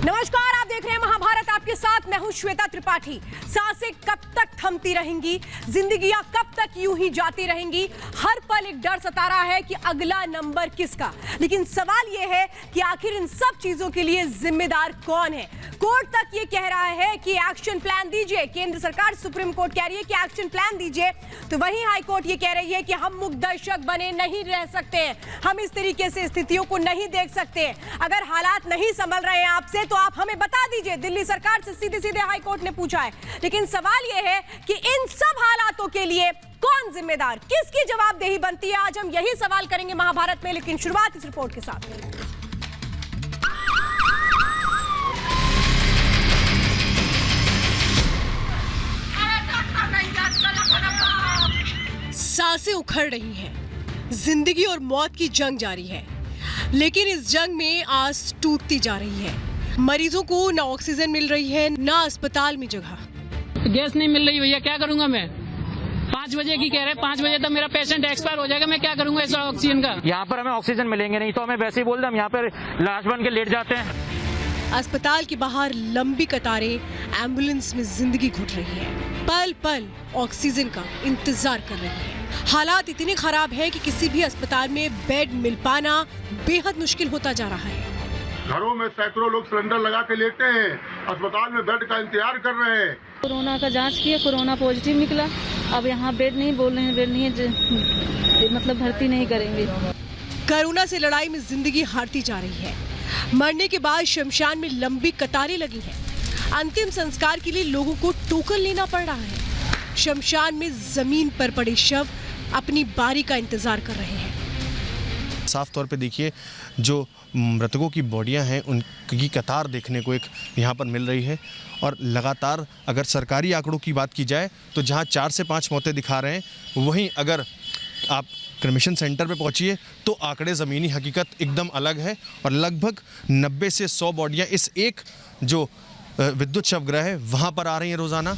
नमस्कार, आप देख रहे हैं महाभारत। आपके साथ मैं हूं श्वेता त्रिपाठी। सांसें कब तक थमती रहेंगी, जिंदगियां कब तक यूं ही जाती रहेंगी। हर पल एक डर सता रहा है कि अगला नंबर किसका। लेकिन सवाल यह है कि आखिर इन सब चीजों के लिए जिम्मेदार कौन है। कोर्ट तक ये कह रहा है कि एक्शन प्लान दीजिए, केंद्र सरकार सुप्रीम कोर्ट कह रही है कि एक्शन प्लान दीजिए, तो वहीं हाई कोर्ट ये कह रही है कि हम मूक दर्शक बने नहीं रह सकते हैं, हम इस तरीके से स्थितियों को नहीं देख सकते। अगर हालात नहीं संभल रहे हैं आपसे तो आप हमें बता दीजिए। दिल्ली सरकार से सीधे सीधे हाई कोर्ट ने पूछा है। लेकिन सवाल यह है कि इन सब हालातों के लिए कौन जिम्मेदार, किसकी जवाबदेही बनती है। आज हम यही सवाल करेंगे महाभारत में, लेकिन शुरुआत इस रिपोर्ट के साथ। सांसें उखड़ रही हैं, जिंदगी और मौत की जंग जारी है, लेकिन इस जंग में आस टूटती जा रही है। मरीजों को ना ऑक्सीजन मिल रही है, ना अस्पताल में जगह। गैस नहीं मिल रही भैया, क्या करूंगा मैं। 5 बजे की कह रहे हैं, 5 बजे तक मेरा पेशेंट एक्सपायर हो जाएगा, मैं क्या करूंगा इस ऑक्सीजन का। यहाँ पर हमें ऑक्सीजन मिलेंगे नहीं तो हमें वैसे ही बोल दे, हम यहाँ पर लाश बन के लेट जाते हैं। अस्पताल के बाहर लंबी कतारें, एम्बुलेंस में जिंदगी घुट रही है, पल पल ऑक्सीजन का इंतजार कर रही है। हालात इतने खराब है कि किसी भी अस्पताल में बेड मिल पाना बेहद मुश्किल होता जा रहा है। घरों में सैकड़ों लोग सिलेंडर लगा के लेटे हैं, अस्पताल में बेड का इंतजार कर रहे हैं। कोरोना का जांच किया, कोरोना पॉजिटिव निकला। अब यहाँ बेड नहीं, बोल रहे हैं बेड नहीं है, मतलब भर्ती नहीं करेंगे। कोरोना से लड़ाई में जिंदगी हारती जा रही है। मरने के बाद शमशान में लंबी कतारें लगी हैं। अंतिम संस्कार के लिए लोगों को टोकन लेना पड़ रहा है। शमशान में जमीन पर पड़े शव अपनी बारी का इंतजार कर रहे हैं। साफ तौर पे देखिए, जो मृतकों की बॉडियां हैं उनकी कतार देखने को एक यहाँ पर मिल रही है। और लगातार अगर सरकारी आंकड़ों की बात की जाए तो जहाँ 4 से 5 मौतें दिखा रहे हैं, वहीं अगर आप क्रिमेशन सेंटर पे पहुंचिए तो आंकड़े ज़मीनी हकीकत एकदम अलग है। और लगभग 90 से 100 बॉडियां इस एक जो विद्युत शवगृह है वहाँ पर आ रही हैं रोज़ाना।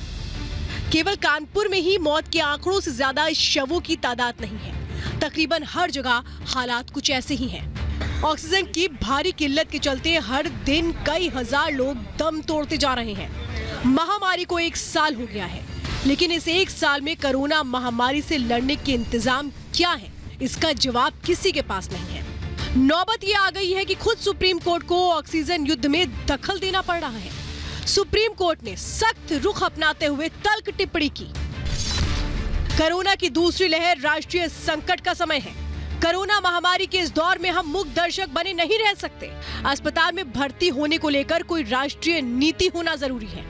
केवल कानपुर में ही मौत के आंकड़ों से ज्यादा शवों की तादाद नहीं है। तकरीबन हर जगह हालात कुछ ऐसे ही हैं। ऑक्सीजन की भारी किल्लत के चलते हर दिन कई हजार लोग दम तोड़ते जा रहे हैं। महामारी को 1 साल हो गया है, लेकिन इस 1 साल में कोरोना महामारी से लड़ने के इंतजाम क्या है, इसका जवाब किसी के पास नहीं है। नौबत ये आ गई है कि खुद सुप्रीम कोर्ट को ऑक्सीजन युद्ध में दखल देना पड़ रहा है। सुप्रीम कोर्ट ने सख्त रुख अपनाते हुए तल्ख टिप्पणी की। कोरोना की दूसरी लहर राष्ट्रीय संकट का समय है। कोरोना महामारी के इस दौर में हम मूक दर्शक बने नहीं रह सकते। अस्पताल में भर्ती होने को लेकर कोई राष्ट्रीय नीति होना जरूरी है।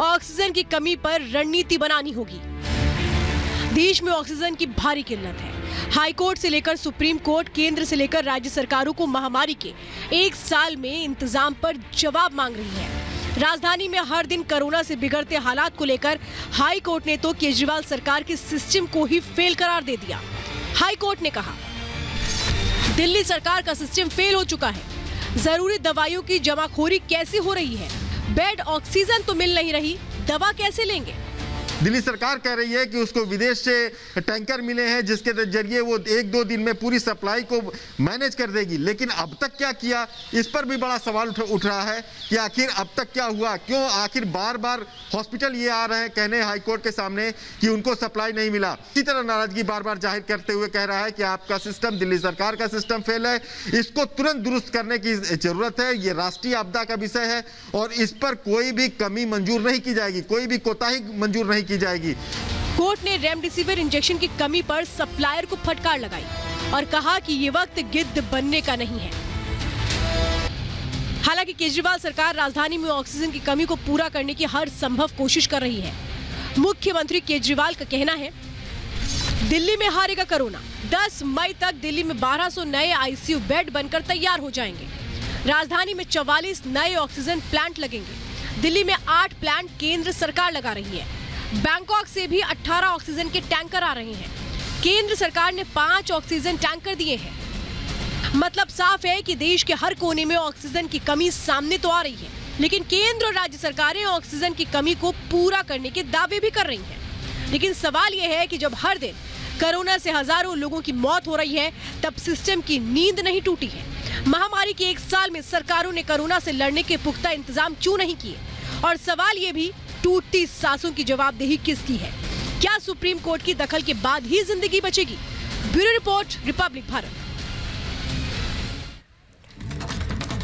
ऑक्सीजन की कमी पर रणनीति बनानी होगी। देश में ऑक्सीजन की भारी किल्लत है। हाई कोर्ट से लेकर सुप्रीम कोर्ट, केंद्र से लेकर राज्य सरकारों को महामारी के 1 साल में इंतजाम पर जवाब मांग रही है। राजधानी में हर दिन कोरोना से बिगड़ते हालात को लेकर हाई कोर्ट ने तो केजरीवाल सरकार के सिस्टम को ही फेल करार दे दिया। हाई कोर्ट ने कहा, दिल्ली सरकार का सिस्टम फेल हो चुका है। जरूरी दवाइयों की जमाखोरी कैसे हो रही है, बेड ऑक्सीजन तो मिल नहीं रही, दवा कैसे लेंगे। दिल्ली सरकार कह रही है कि उसको विदेश से टैंकर मिले हैं जिसके जरिए वो 1-2 दिन में पूरी सप्लाई को मैनेज कर देगी। लेकिन अब तक क्या किया, इस पर भी बड़ा सवाल उठ रहा है कि आखिर अब तक क्या हुआ, क्यों आखिर बार बार हॉस्पिटल ये आ रहे हैं कहने हाईकोर्ट के सामने कि उनको सप्लाई नहीं मिला। इसी तरह नाराजगी बार बार जाहिर करते हुए कह रहा है कि आपका सिस्टम, दिल्ली सरकार का सिस्टम फेल है, इसको तुरंत दुरुस्त करने की जरूरत है। ये राष्ट्रीय आपदा का विषय है और इस पर कोई भी कमी मंजूर नहीं की जाएगी, कोई भी कोताही मंजूर नहीं की जाएगी। कोर्ट ने रेमडेसिविर इंजेक्शन की कमी पर सप्लायर को फटकार लगाई और कहा कि ये वक्त गिद्ध बनने का नहीं है। हालांकि केजरीवाल सरकार राजधानी में ऑक्सीजन की कमी को पूरा करने की हर संभव कोशिश कर रही है। मुख्यमंत्री केजरीवाल का कहना है, दिल्ली में हारेगा कोरोना। 10 मई तक दिल्ली में 1200 नए आईसीयू बेड बनकर तैयार हो जाएंगे। राजधानी में 44 नए ऑक्सीजन प्लांट लगेंगे। दिल्ली में 8 प्लांट केंद्र सरकार लगा रही है। बैंकॉक से भी 18 ऑक्सीजन के टैंकर आ रहे हैं। केंद्र सरकार ने 5 ऑक्सीजन टैंकर दिए हैं। मतलब साफ है कि देश के हर कोने में ऑक्सीजन की कमी सामने तो आ रही है, लेकिन केंद्र और राज्य सरकारें ऑक्सीजन की कमी को पूरा करने के दावे भी कर रही हैं। लेकिन सवाल यह है कि जब हर दिन कोरोना से हजारों लोगों की मौत हो रही है, तब सिस्टम की नींद नहीं टूटी है। महामारी के 1 साल में सरकारों ने कोरोना से लड़ने के पुख्ता इंतजाम क्यों नहीं किए? और सवाल ये भी, टूटती सांसों की जवाबदेही किसकी है? क्या सुप्रीम कोर्ट की दखल के बाद ही जिंदगी बचेगी? Bureau report, Republic Bharat.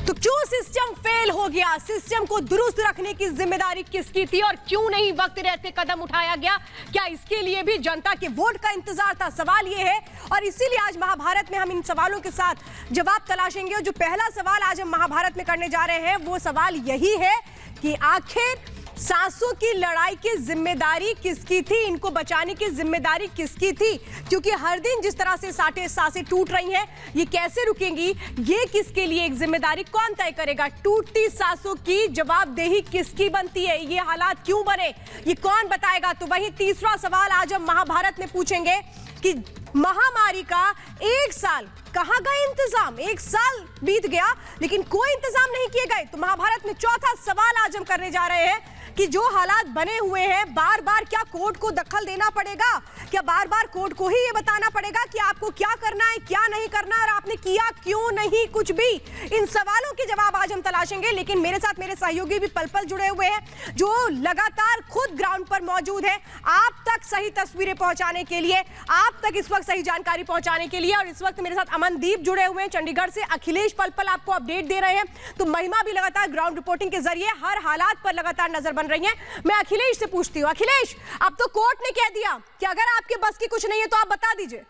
तो क्यों सिस्टम फेल हो गया? सिस्टम को दुरुस्त रखने की जिम्मेदारी किसकी थी और क्यों नहीं वक्त रहते कदम उठाया गया? क्या इसके लिए भी जनता के वोट का इंतजार था? सवाल ये है, और इसीलिए आज महाभारत में हम इन सवालों के साथ जवाब तलाशेंगे। और जो पहला सवाल आज हम महाभारत में करने जा रहे हैं वो सवाल यही है कि आखिर सांसों की लड़ाई की जिम्मेदारी किसकी थी? इनको बचाने की जिम्मेदारी किसकी थी? क्योंकि हर दिन जिस तरह से सांसें टूट रही हैं, ये कैसे रुकेंगी? ये किसके लिए एक जिम्मेदारी कौन तय करेगा? टूटती सांसों की जवाबदेही किसकी बनती है? ये हालात क्यों बने, ये कौन बताएगा? तो वही तीसरा सवाल आज हम महाभारत में पूछेंगे कि महामारी का 1 साल कहां गए इंतजाम? 1 साल बीत गया लेकिन कोई इंतजाम नहीं किए गए। तो महाभारत में चौथा सवाल आज हम करने जा रहे हैं कि जो हालात बने हुए हैं, बार बार क्या कोर्ट को दखल देना पड़ेगा? क्या बार बार कोर्ट को ही ये बताना पड़ेगा कि आपको क्या करना है, क्या नहीं करना, और आपने किया क्यों नहीं कुछ भी? इन सवालों के जवाब आज हम तलाशेंगे। लेकिन मेरे साथ मेरे सहयोगी भी पल पल जुड़े हुए हैं, जो लगातार खुद ग्राउंड पर मौजूद है आप तक सही तस्वीरें पहुंचाने के लिए, आप तक इस वक्त सही जानकारी पहुंचाने के लिए। और इस वक्त मेरे साथ अमनदीप जुड़े हुए हैं चंडीगढ़ से, अखिलेश पल पल आपको अपडेट दे रहे हैं, तो महिमा भी लगातार ग्राउंड रिपोर्टिंग के जरिए हर हालात पर लगातार नजर बन रही हैं। मैं अखिलेश से पूछती हूँ, अखिलेश, अब तो कोर्ट ने कह दिया कि अगर आपके बस की कुछ नहीं है तो आप बता दीजिए।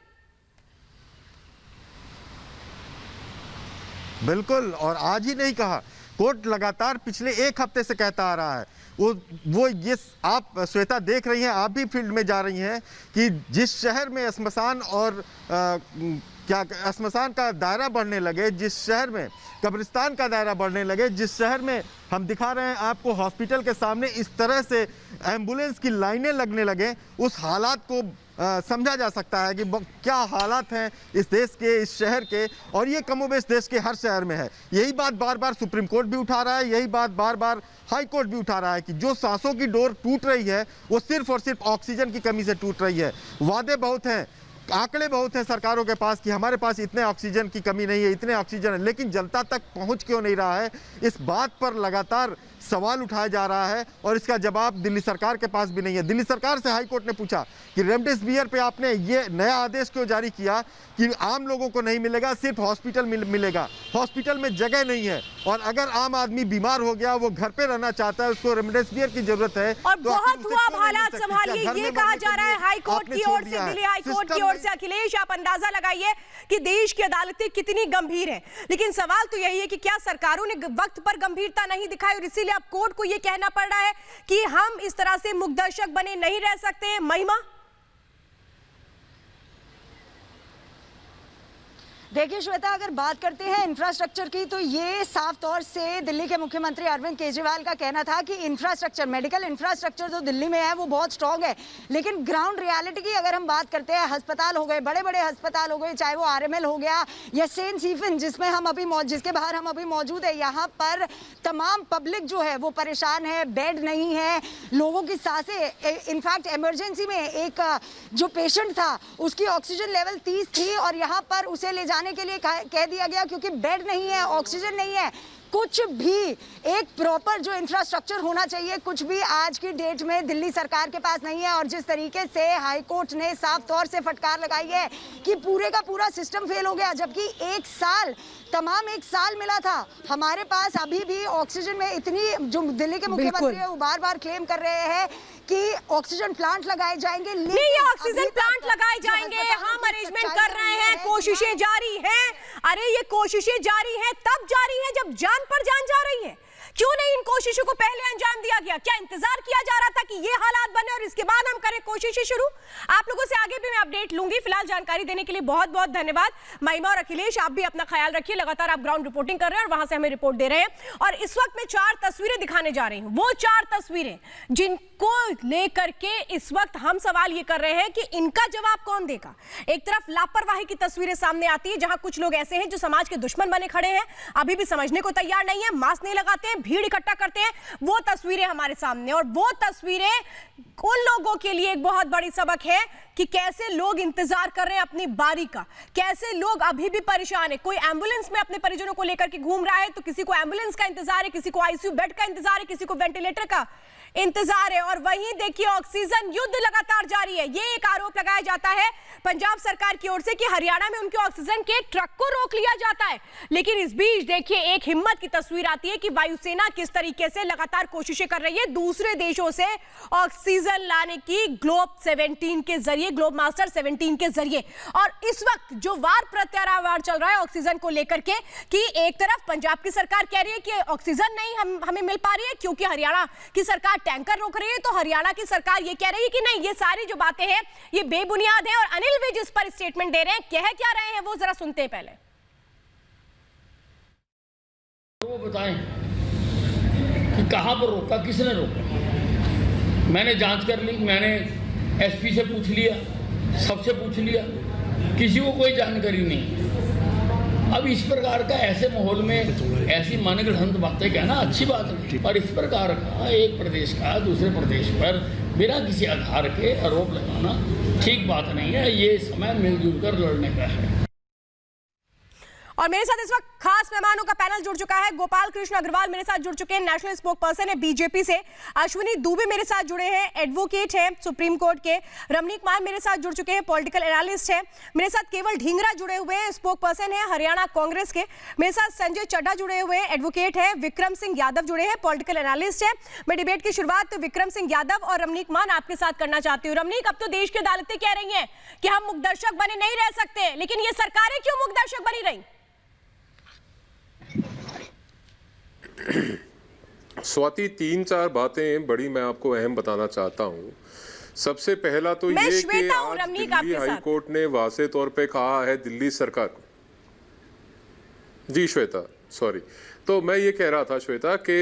बिल्कुल, और आज ही नहीं कहा, कोर्ट लगातार पिछले 1 हफ्ते से कहता आ रहा है। वो ये आप श्वेता देख रही हैं, आप भी फील्ड में जा रही हैं कि जिस शहर में श्मशान और श्मशान का दायरा बढ़ने लगे, जिस शहर में कब्रिस्तान का दायरा बढ़ने लगे, जिस शहर में हम दिखा रहे हैं आपको हॉस्पिटल के सामने इस तरह से एम्बुलेंस की लाइनें लगने लगे, उस हालात को समझा जा सकता है कि क्या हालात हैं इस देश के, इस शहर के, और ये कमोबेश देश के हर शहर में है। यही बात बार बार सुप्रीम कोर्ट भी उठा रहा है, यही बात बार बार हाई कोर्ट भी उठा रहा है कि जो सांसों की डोर टूट रही है वो सिर्फ और सिर्फ ऑक्सीजन की कमी से टूट रही है। वादे बहुत हैं, आंकड़े बहुत हैं सरकारों के पास कि हमारे पास इतने ऑक्सीजन की कमी नहीं है, इतने ऑक्सीजन है, लेकिन जनता तक पहुंच क्यों नहीं रहा है? इस बात पर लगातार सवाल उठाया जा रहा है और इसका जवाब दिल्ली सरकार के पास भी नहीं है। दिल्ली सरकार से हाई कोर्ट ने पूछा कि रेमडेसिविर पे आपने ये नया आदेश क्यों जारी किया कि आम लोगों को नहीं मिलेगा, सिर्फ हॉस्पिटल मिलेगा। हॉस्पिटल में जगह नहीं है, और अगर आम आदमी बीमार हो गया, वो घर पे रहना चाहता है, उसको रेमडेसिविर की जरूरत है, और तो बहुत हुआ हालात संभालिए, ये कहा जा रहा है हाई कोर्ट की ओर से, दिल्ली हाई कोर्ट की ओर से। अखिलेश, आप अंदाजा लगाइए कि देश की अदालतें कितनी गंभीर हैं, लेकिन सवाल तो यही है कि क्या सरकारों ने वक्त पर गंभीरता नहीं दिखाई और इसीलिए अब कोर्ट को यह कहना पड़ रहा है कि हम इस तरह से मुग्दर्शक बने नहीं रह सकते? महिमा, देखिए श्वेता, अगर बात करते हैं इंफ्रास्ट्रक्चर की, तो ये साफ तौर से दिल्ली के मुख्यमंत्री अरविंद केजरीवाल का कहना था कि इंफ्रास्ट्रक्चर, मेडिकल इंफ्रास्ट्रक्चर जो दिल्ली में है वो बहुत स्ट्रांग है, लेकिन ग्राउंड रियलिटी की अगर हम बात करते हैं, अस्पताल हो गए, बड़े बड़े अस्पताल हो गए, चाहे वो आरएमएल हो गया या सेंट स्टीफन जिसमें हम अभी जिसके बाहर हम अभी मौजूद है, यहाँ पर तमाम पब्लिक जो है वो परेशान है, बेड नहीं है, लोगों की सांसें, इनफैक्ट इमरजेंसी में एक जो पेशेंट था उसकी ऑक्सीजन लेवल 30 थी और यहाँ पर उसे ले जाने के लिए कह दिया गया क्योंकि बेड नहीं है, ऑक्सीजन नहीं है, कुछ भी एक प्रॉपर जो इंफ्रास्ट्रक्चर होना चाहिए, कुछ भी आज की डेट में दिल्ली सरकार के पास नहीं है। और जिस तरीके से हाई कोर्ट ने साफ तौर से फटकार लगाई है कि पूरे का पूरा सिस्टम फेल हो गया, जबकि 1 साल, तमाम 1 साल मिला था हमारे पास, अभी भी ऑक्सीजन में इतनी, जो दिल्ली के मुख्यमंत्री है वो बार बार क्लेम कर रहे हैं कि ऑक्सीजन प्लांट लगाए जाएंगे, नहीं ये ऑक्सीजन प्लांट लगाए जाएंगे, हम अरेंजमेंट कर रहे हैं, कोशिशें जारी हैं। अरे ये कोशिशें जारी हैं तब जारी हैं जब जान पर जान जा रही है। क्यों नहीं इन कोशिशों को पहले अंजाम दिया गया? क्या इंतजार किया जा रहा था कि ये हालात बने और इसके बाद हम करें कोशिशें शुरू? आप लोगों से आगे भी मैं अपडेट लूंगी। फिलहाल जानकारी देने के लिए बहुत बहुत धन्यवाद। महिमा और अखिलेश, आप भी अपना ख्याल रखिए, लगातार आप ग्राउंड रिपोर्टिंग कर रहे हैं और वहां से हमें रिपोर्ट दे रहे हैं। और इस वक्त मैं 4 तस्वीरें दिखाने जा रही हूं, वो 4 तस्वीरें जिनको लेकर के इस वक्त हम सवाल ये कर रहे हैं कि इनका जवाब कौन देगा। एक तरफ लापरवाही की तस्वीरें सामने आती है, जहां कुछ लोग ऐसे हैं जो समाज के दुश्मन बने खड़े हैं, अभी भी समझने को तैयार नहीं है, मास्क नहीं लगाते हैं, भीड़ इकट्ठा करते हैं, वो तस्वीरें हमारे सामने। और वो तस्वीरें उन लोगों के लिए एक बहुत बड़ी सबक है कि कैसे लोग इंतजार कर रहे हैं अपनी बारी का, कैसे लोग अभी भी परेशान है। कोई एम्बुलेंस में अपने परिजनों को लेकर के घूम रहा है, तो किसी को एम्बुलेंस का इंतजार है, किसी को आईसीयू बेड का इंतजार है, किसी को वेंटिलेटर का इंतजार है। और वहीं देखिए ऑक्सीजन युद्ध लगातार जारी है। ये एक आरोप लगाया जाता है पंजाब सरकार की ओर से कि हरियाणा में उनके ऑक्सीजन के ट्रक को रोक लिया जाता है। लेकिन इस बीच देखिए एक हिम्मत की तस्वीर आती है कि वायुसेना किस तरीके से लगातार कोशिशें कर रही है दूसरे देशों से ऑक्सीजन लाने की, ग्लोब 17 के जरिए, ग्लोब मास्टर 17 के जरिए। और इस वक्त जो वार प्रत्यावार चल रहा है ऑक्सीजन को लेकर के, कि एक तरफ पंजाब की सरकार कह रही है कि ऑक्सीजन नहीं हमें मिल पा रही है क्योंकि हरियाणा की सरकार टैंकर रोक रही है, तो हरियाणा की सरकार ये कह रही है कि नहीं, ये सारी जो बातें हैं ये बेबुनियाद है। और अनिल विज इस पर स्टेटमेंट दे रहे हैं, कह क्या रहे हैं वो जरा सुनते हैं पहले। वो बताएं कि कहां पर रोका, किसने रोका। मैंने जांच कर ली, मैंने एसपी से पूछ लिया, सबसे पूछ लिया, किसी को कोई जानकारी नहीं। अब इस प्रकार का ऐसे माहौल में ऐसी मनगढ़ंत बातें कहना अच्छी बात नहीं। और इस प्रकार का एक प्रदेश का दूसरे प्रदेश पर बिना किसी आधार के आरोप लगाना ठीक बात नहीं है। ये समय मिलजुल कर लड़ने का है। और मेरे साथ इस वक्त खास मेहमानों का पैनल जुड़ चुका है। गोपाल कृष्ण अग्रवाल मेरे साथ जुड़ चुके हैं, नेशनल स्पोक पर्सन है बीजेपी से। अश्विनी दुबे मेरे साथ जुड़े हैं, एडवोकेट हैं सुप्रीम कोर्ट के। रमनीक मान मेरे साथ जुड़ चुके हैं, पॉलिटिकल एनालिस्ट हैं। मेरे साथ केवल ढींगरा जुड़े हुए हैं, स्पोक पर्सन है हरियाणा कांग्रेस के। मेरे साथ संजय चड्ढा जुड़े हुए हैं, एडवोकेट है। विक्रम सिंह यादव जुड़े हैं, पॉलिटिकल एनालिस्ट है। मैं डिबेट की शुरुआत विक्रम सिंह यादव और रमनीक मान आपके साथ करना चाहती हूँ। रमनीक, अब तो देश की अदालतें कह रही हैं कि हम मुकदर्शक बने नहीं रह सकते, लेकिन ये सरकारें क्यों मुकदर्शक बनी रही? स्वाति, 3-4 बातें बड़ी मैं आपको अहम बताना चाहता हूं। सबसे पहला तो ये कि आज दिल्ली हाई कोर्ट ने वाज़े तौर पे कहा है दिल्ली सरकार, जी श्वेता सॉरी, तो मैं ये कह रहा था श्वेता कि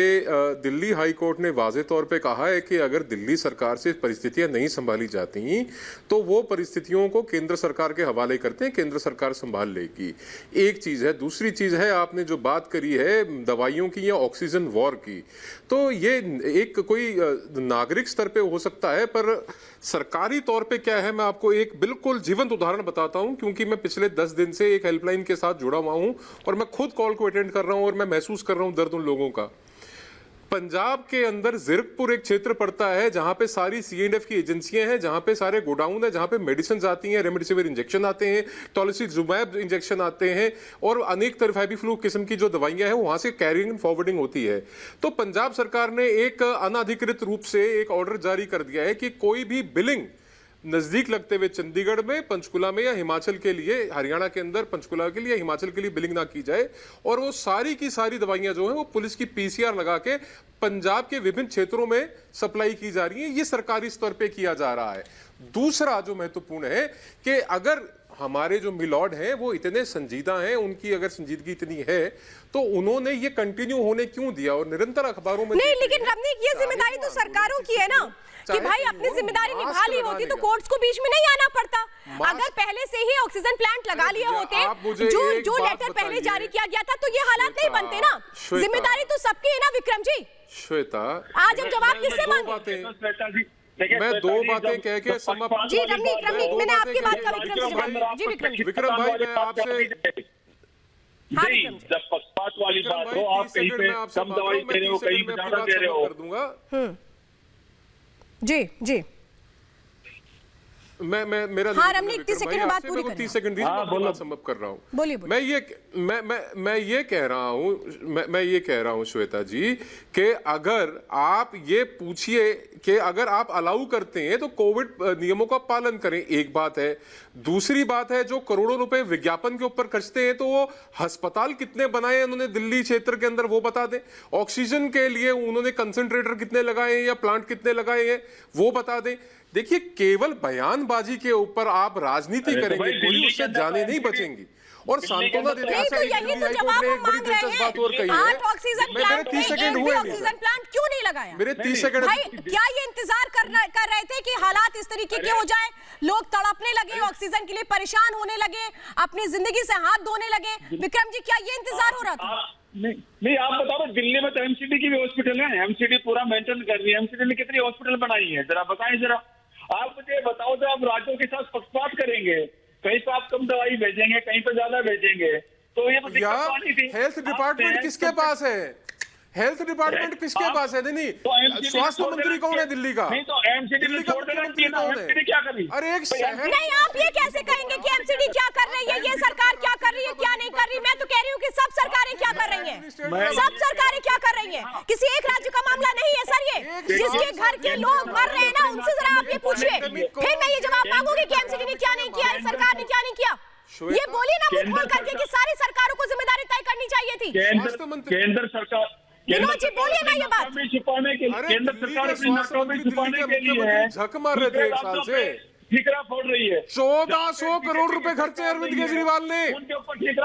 दिल्ली हाई कोर्ट ने वाज़े तौर पे कहा है कि अगर दिल्ली सरकार से परिस्थितियां नहीं संभाली जाती तो वो परिस्थितियों को केंद्र सरकार के हवाले करते हैं, केंद्र सरकार संभाल लेगी। एक चीज़ है। दूसरी चीज़ है, आपने जो बात करी है दवाइयों की या ऑक्सीजन वॉर की, तो ये एक कोई नागरिक स्तर पे हो सकता है, पर सरकारी तौर पे क्या है, मैं आपको एक बिल्कुल जीवंत उदाहरण बताता हूं, क्योंकि मैं पिछले 10 दिन से एक हेल्पलाइन के साथ जुड़ा हुआ हूं और मैं खुद कॉल को अटेंड कर रहा हूं और मैं महसूस कर रहा हूं दर्द उन लोगों का। पंजाब के अंदर जीरकपुर एक क्षेत्र पड़ता है जहां पे सारी C&F की एजेंसियां हैं, जहां पे सारे गोडाउन है, जहां पे मेडिसिन आती हैं, रेमडेसिविर इंजेक्शन आते हैं, टोलिसिजुमैब इंजेक्शन आते हैं और अनेक तरह फैबीफ्लू किस्म की जो दवाइयां हैं वहां से कैरिंग एंड फॉरवर्डिंग होती है। तो पंजाब सरकार ने एक अनाधिकृत रूप से एक ऑर्डर जारी कर दिया है कि कोई भी बिलिंग नजदीक लगते हुए चंडीगढ़ में, पंचकुला में या हिमाचल के लिए, हरियाणा के अंदर पंचकुला के लिए, हिमाचल के लिए बिलिंग ना की जाए। और वो सारी की सारी दवाइयां जो हैं वो पुलिस की PCR लगा के पंजाब के विभिन्न क्षेत्रों में सप्लाई की जा रही है। ये सरकारी स्तर पे किया जा रहा है। दूसरा जो महत्वपूर्ण है कि अगर हमारे जो मिलॉर्ड हैं वो इतने संजीदा हैं, उनकी अगर संजीदगी इतनी है तो उन्होंने ये कंटिन्यू होने क्यों दिया? और निरंतर अखबारों में नहीं, लेकिन रमनीक, ये जिम्मेदारी तो सरकारों की है ना कि भाई अपनी जिम्मेदारी निभा ली होती तो कोर्ट्स को बीच में नहीं आना पड़ता। अगर पहले से ही ऑक्सीजन प्लांट लगा लिए होते, जो लेटर पहले जारी किया गया था, तो ये हालात नहीं बनते ना। जिम्मेदारी तो सबकी है ना विक्रम जी। श्वेता, आज हम जवाब किससे मांगे? मैं 2 बातें कह के समाप्त। जी रमनीक, मैंने आपकी बात का विक्रम भाई मैं आपसे जब पक्षपात वाली बात हो, आप कहीं पे कम दवाई दे रहे हो, कहीं पे ज्यादा दे रहे हो। कर दूंगा। जी मैं मेरा हाँ, रमनीक 30 सेकंड में बात पूरी करें। 30 सेकंड बात समाप्त कर रहा हूँ। बोलिए। मैं ये कह रहा हूँ श्वेता जी कि अगर आप ये पूछिए कि अगर आप अलाउ करते हैं तो कोविड नियमों का पालन करें, एक बात है। दूसरी बात है, जो करोड़ों रुपए विज्ञापन के ऊपर खर्चते हैं तो वो अस्पताल कितने बनाए उन्होंने दिल्ली क्षेत्र के अंदर वो बता दें। ऑक्सीजन के लिए उन्होंने कंसंट्रेटर कितने लगाए हैं या प्लांट कितने लगाए हैं वो बता दें। देखिए, केवल बयानबाजी के ऊपर आप राजनीति करेंगे, कोई उससे जाने नहीं बचेंगी। और सांत्वना देते हैं। तो यही तो जवाब हम मांग रहे हैं। 8 ऑक्सीजन प्लांट, 30 सेकंड हुए ऑक्सीजन प्लांट क्यों नहीं लगाया? मेरे 30 सेकंड। भाई क्या ये इंतजार कर रहे थे कि हालात इस तरीके के हो जाए, लोग तड़पने लगे, ऑक्सीजन के लिए परेशान होने लगे, अपनी जिंदगी से हाथ धोने लगे? विक्रम जी, क्या ये इंतजार हो रहा था? नहीं आप बताओ, दिल्ली में तो एमसीडी की भी हॉस्पिटल है, एमसीडी पूरा मेंटेन कर रही है। एमसीडी ने कितनी हॉस्पिटल बनाई है जरा बताएं जरा। आप मुझे बताओ, तो आप राज्यों के साथ पक्षपात करेंगे, कहीं पे आप कम दवाई भेजेंगे, कहीं पे ज्यादा भेजेंगे, तो ये तो दिक्कत आनी थी। हेल्थ डिपार्टमेंट किसके पास है? हेल्थ डिपार्टमेंट किसके पास है? नहीं, स्वास्थ्य मंत्री कौन है दिल्ली का? नहीं तो एमसीडी दिल्ली का मुख्यमंत्री कौन है? एमसीडी क्या कर रही है? अरे एक शहर नहीं, आप ये कैसे कहेंगे कि एमसीडी क्या कर रही है, ये सरकार क्या कर रही है, क्या नहीं कर रही? मैं तो कह रही हूँ कि सब सरकारें क्या कर रही हैं, सब सरकारें क्या कर रही हैं। किसी एक राज्य का मामला नहीं है सर ये। जिसके घर के लोग मर रहे हैं ना, उनसे जरा आप ये पूछिए, फिर मैं ये जवाब मांगूंगी कि एमसीडी ने क्या नहीं किया, सरकार ने क्या नहीं किया। ये बोलिए ना मुंह खोल करके कि सारी सरकारों को जिम्मेदारी तय करनी चाहिए थी। केंद्र सरकार, विनोद जी बोलिए ना ये बात। छुपाने के लिए केंद्र सरकार अपनी नाकों में छुपाने के लिए झक मार रहे थे 1 साल से, ठीकरा फोड़ रही है। 1400 करोड़ रुपए खर्चे अरविंद केजरीवाल ने।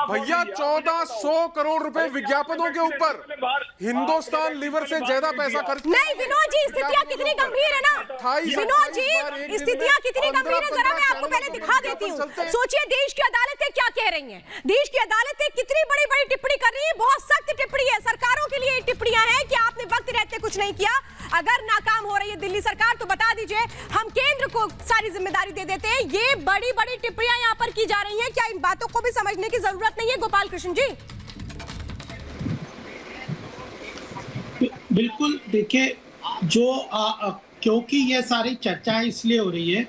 भैया 1400 करोड़ रुपए विज्ञापनों के ऊपर हिंदुस्तान लीवर से ज्यादा पैसा खर्च। नहीं विनोद जी, स्थितियां कितनी गंभीर है ना विनोद जी, स्थितियां कितनी गंभीर है जरा मैं आपको पहले दिखा देती हूँ। सोचिए देश की अदालतें क्या कह रही हैं, देश की अदालतें कितनी बड़ी बड़ी टिप्पणी कर रही है, बहुत सख्त टिप्पणी है। सरकारों के लिए टिप्पणियां हैं कि आपने वक्त रहते कुछ नहीं किया। अगर नाकाम हो रही है दिल्ली सरकार तो बता दीजिए, हम केंद्र को सारी जिम्मेदारी दे देते हैं। ये बड़ी बड़ी टिप्पणियां यहाँ पर की जा रही हैं, क्या इन बातों को भी समझने की जरूरत नहीं है गोपाल कृष्ण जी? बिल्कुल, देखिए जो क्योंकि ये सारी चर्चाएं इसलिए हो रही है,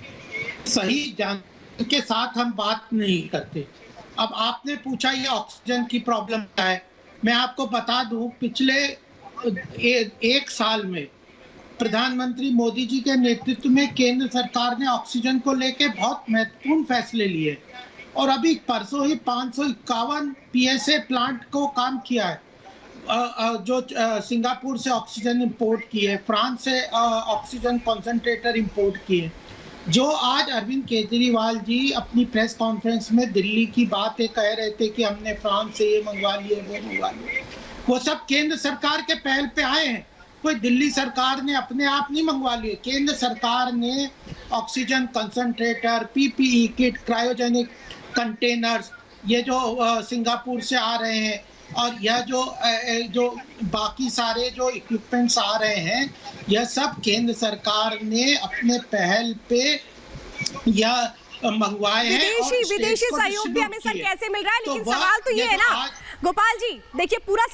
सही जान के साथ हम बात नहीं करते। अब आपने पूछा ये ऑक्सीजन की प्रॉब्लम क्या है, मैं आपको बता दूं पिछले एक साल में प्रधानमंत्री मोदी जी के नेतृत्व में केंद्र सरकार ने ऑक्सीजन को लेकर बहुत महत्वपूर्ण फैसले लिए और अभी परसों ही 551 पीएसए प्लांट को काम किया है, जो सिंगापुर से ऑक्सीजन इंपोर्ट किए, फ्रांस से ऑक्सीजन कॉन्सेंट्रेटर इंपोर्ट किए। जो आज अरविंद केजरीवाल जी अपनी प्रेस कॉन्फ्रेंस में दिल्ली की बातें कह रहे थे कि हमने फ्रांस से ये मंगवा लिए, वो मंगवा लिए, वो सब केंद्र सरकार के पहल पे आए हैं। कोई दिल्ली सरकार ने अपने आप नहीं मंगवा लिए। केंद्र सरकार ने oxygen concentrator, PPE kit, cryogenic containers, ये जो सिंगापुर से आ रहे हैं, और यह जो बाकी सारे जो इक्विपमेंट्स आ रहे हैं, यह सब केंद्र सरकार ने अपने पहल पे यह मंगवाए हैं। विदेशी सहयोग भी हमें सर कैसे मिल रहा है, लेकिन सवाल तो ये है ना गोपाल जी, देखिए पूरा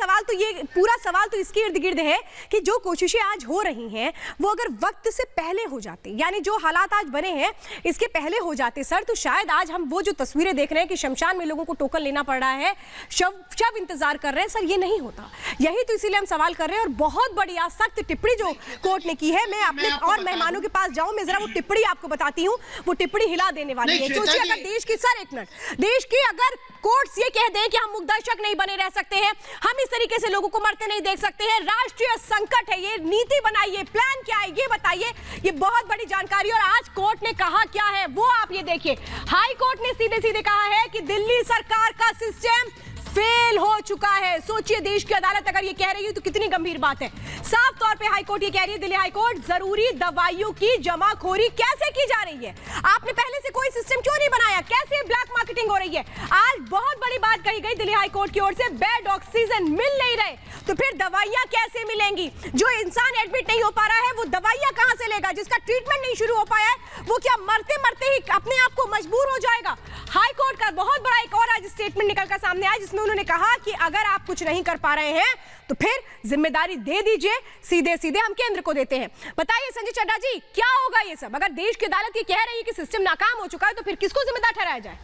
सवाल तो इसके इर्द गिर्द है कि जो कोशिशें आज हो रही हैं वो अगर वक्त से पहले हो जाती, यानी जो हालात आज बने हैं इसके पहले हो जाते सर, तो शायद आज हम वो जो तस्वीरें देख रहे हैं कि शमशान में लोगों को टोकन लेना पड़ रहा है, शव इंतजार कर रहे हैं, सर ये नहीं होता। यही तो इसीलिए हम सवाल कर रहे हैं। और बहुत बड़ी आज सख्त टिप्पणी जो कोर्ट ने की है, मैं अपने और मेहमानों के पास जाऊं, मैं जरा वो टिप्पणी आपको बताती हूँ, वो टिप्पणी हिला देने वाली है। सोचिए अगर देश की, सर एक मिनट, देश की अगर कोर्ट्स ये कह दें कि हम मुग्धर्शक नहीं बने रह सकते हैं, हम इस तरीके से लोगों को मरते नहीं देख सकते हैं, राष्ट्रीय संकट है, ये नीति बनाइए, प्लान क्या है ये बताइए, ये बहुत बड़ी जानकारी। और आज कोर्ट ने कहा क्या है वो आप ये देखिए। हाई कोर्ट ने सीधे सीधे कहा है कि दिल्ली सरकार का सिस्टम फेल हो चुका है। सोचिए देश की अदालत अगर ये कह रही है तो कितनी गंभीर बात है। साफ तौर पे हाई कोर्ट ये कह रही है, दिल्ली हाई कोर्ट, जरूरी दवाइयों की जमाखोरी कैसे की जा रही है? आपने पहले से कोई सिस्टम क्यों नहीं बनाया? कैसे ब्लैक मार्केटिंग हो रही है? आज बहुत बड़ी बात कही गई दिल्ली हाई कोर्ट की ओर से, बेड ऑक्सीजन मिल नहीं रहे तो फिर दवाइयां कैसे मिलेंगी? जो इंसान एडमिट नहीं हो पा रहा है वो दवाइयां कहां से लेगा? जिसका ट्रीटमेंट नहीं शुरू हो पाया है वो क्या मरते मरते ही अपने आप को मजबूर हो जाएगा? हाई कोर्ट का बहुत बड़ा एक और आज स्टेटमेंट निकलकर सामने आया जिसमें उन्होंने कहा कि अगर आप कुछ नहीं कर पा रहे हैं तो फिर जिम्मेदारी दे दीजिए, सीधे सीधे हम केंद्र को देते हैं। बताइए संजय चड्ढा जी, क्या होगा ये सब? अगर देश की अदालत ये कह रही है कि सिस्टम नाकाम हो चुका है तो फिर किसको जिम्मेदार ठहराया जाए?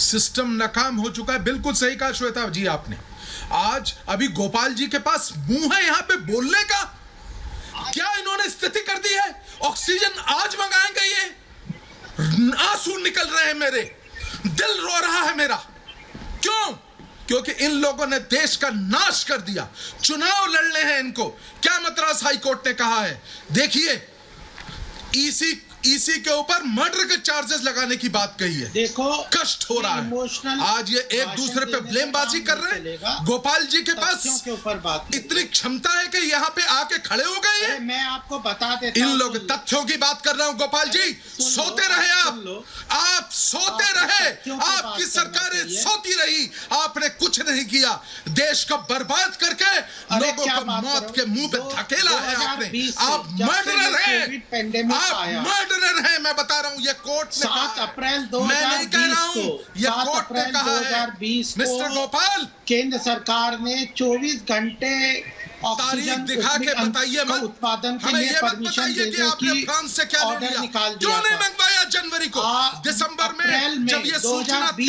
सिस्टम नाकाम हो चुका है, बिल्कुल सही कहा श्वेता जी आपने। आज अभी गोपाल जी के पास मुंह है यहां पे बोलने का, क्या इन्होंने स्थिति कर दी है? ऑक्सीजन आज मंगाएंगे, ये आंसू निकल रहे हैं मेरे, दिल रो रहा है मेरा। क्यों? क्योंकि इन लोगों ने देश का नाश कर दिया। चुनाव लड़ने हैं इनको। क्या मद्रास हाई कोर्ट ने कहा है, देखिए ईसी इसी के ऊपर मर्डर के चार्जेस लगाने की बात कही है। देखो कष्ट हो रहा है। आज ये एक दूसरे पे ब्लेमबाजी कर रहे हैं। गोपाल जी के पास के ऊपर बात इतनी क्षमता है कि यहाँ पे आके खड़े हो गए हैं। मैं आपको बता देता इन लोग तथ्यों की बात कर रहा हूँ। गोपाल जी सोते रहे आप सोते रहे। आपकी सरकारें सोती रही, आपने कुछ नहीं किया। देश को बर्बाद करके लोगों को मौत के मुंह पे धकेला है आपने। आप मर्डरर हैं, आप मर्डरर हैं। मैं बता रहा हूँ, ये कोर्ट ने 7 अप्रैल 2020 मैं नहीं कह रहा हूँ, ये कोर्ट ने कहा है। 2020 मिस्टर गोपाल, केंद्र सरकार ने 24 घंटे तारीख दिखा के बताइए मत, उत्पादन के हमें लिए ये मत परमिशन बताइए कि आपने फ्रांस से क्या ले लिया, निकाल क्यों नहीं मंगवाया जनवरी को, दिसंबर में जब ये सूचना थी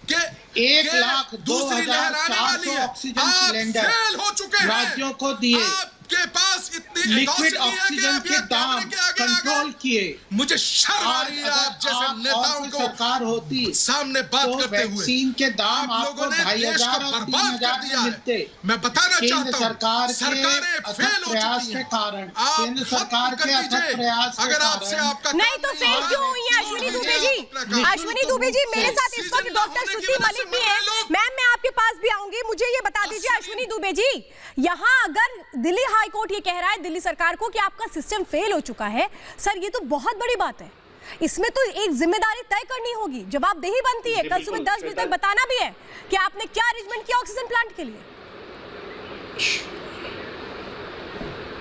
कि 1,02,400 दूसरी लहर आने वाली है। ऑक्सीजन आप सिलेंडर फेल हो चुके हैं। राज्यों को दिए, आपके पास इतनी लिक्विड audacity है कि ऑक्सीजन आप के ये दाम कैमरे के आगे आ कंट्रोल गए। किए। मुझे शर्म आ रही है आप जैसे नेताओं को सरकार होती सामने बात तो करते हुए। वैक्सीन के दाम आप आपको लोगों ने देश को 2,500 और बर्बाद कर 3,000 दिया में मिलते। है। मैं बताना केंद्र चाहता हूँ, सरकार सरकारें के फेल हो प्रयास चुकी के हैं। कारण, आप केंद्र सरकार खत्म के कर अथक दीजिए। प्रयास के अगर आपसे कारण आपका नहीं तो फेल क्यों हुई है अश्विनी दुबे जी? अश्विनी दुबे जी मेरे साथ इस वक्त डॉक्टर श्रुति मलिक भी हैं। मैम मैं आपके पास भी आऊंगी, मुझे ये बता दीजिए अश्विनी दुबे जी, यहाँ अगर दिल्ली हाई कोर्ट ये कह रहा है दिल्ली सरकार को कि आपका सिस्टम फेल हो चुका है, सर ये तो बहुत बड़ी बात है। इसमें तो एक जिम्मेदारी तय करनी होगी, जवाबदेही बनती है। कल सुबह 10 बजे तक बताना भी है कि आपने क्या अरेंजमेंट किया ऑक्सीजन प्लांट के लिए।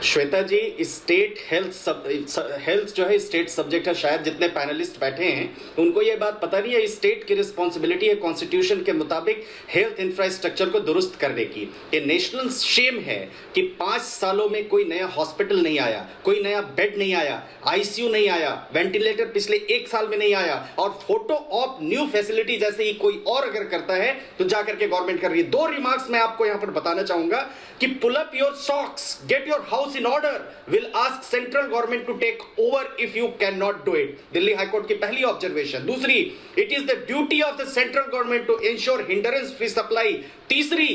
श्वेता जी, स्टेट हेल्थ जो है स्टेट सब्जेक्ट है। शायद जितने पैनलिस्ट बैठे हैं उनको ये बात पता नहीं है। स्टेट की रिस्पॉन्सिबिलिटी है कॉन्स्टिट्यूशन के मुताबिक हेल्थ इंफ्रास्ट्रक्चर को दुरुस्त करने की। ये नेशनल शेम है कि 5 सालों में कोई नया हॉस्पिटल नहीं आया, कोई नया बेड नहीं आया, आईसीयू नहीं आया, वेंटिलेटर पिछले 1 साल में नहीं आया, और फोटो ऑफ न्यू फैसिलिटी जैसे ही कोई और अगर करता है तो जाकर के गवर्नमेंट कर रही है। 2 रिमार्क्स मैं आपको यहां पर बताना चाहूंगा कि pull up your socks, get your house in order, will ask central government to take over if you cannot do it. Delhi high court की पहली ऑब्जर्वेशन। दूसरी, it is the duty of the central government to ensure hindrance free supply. तीसरी,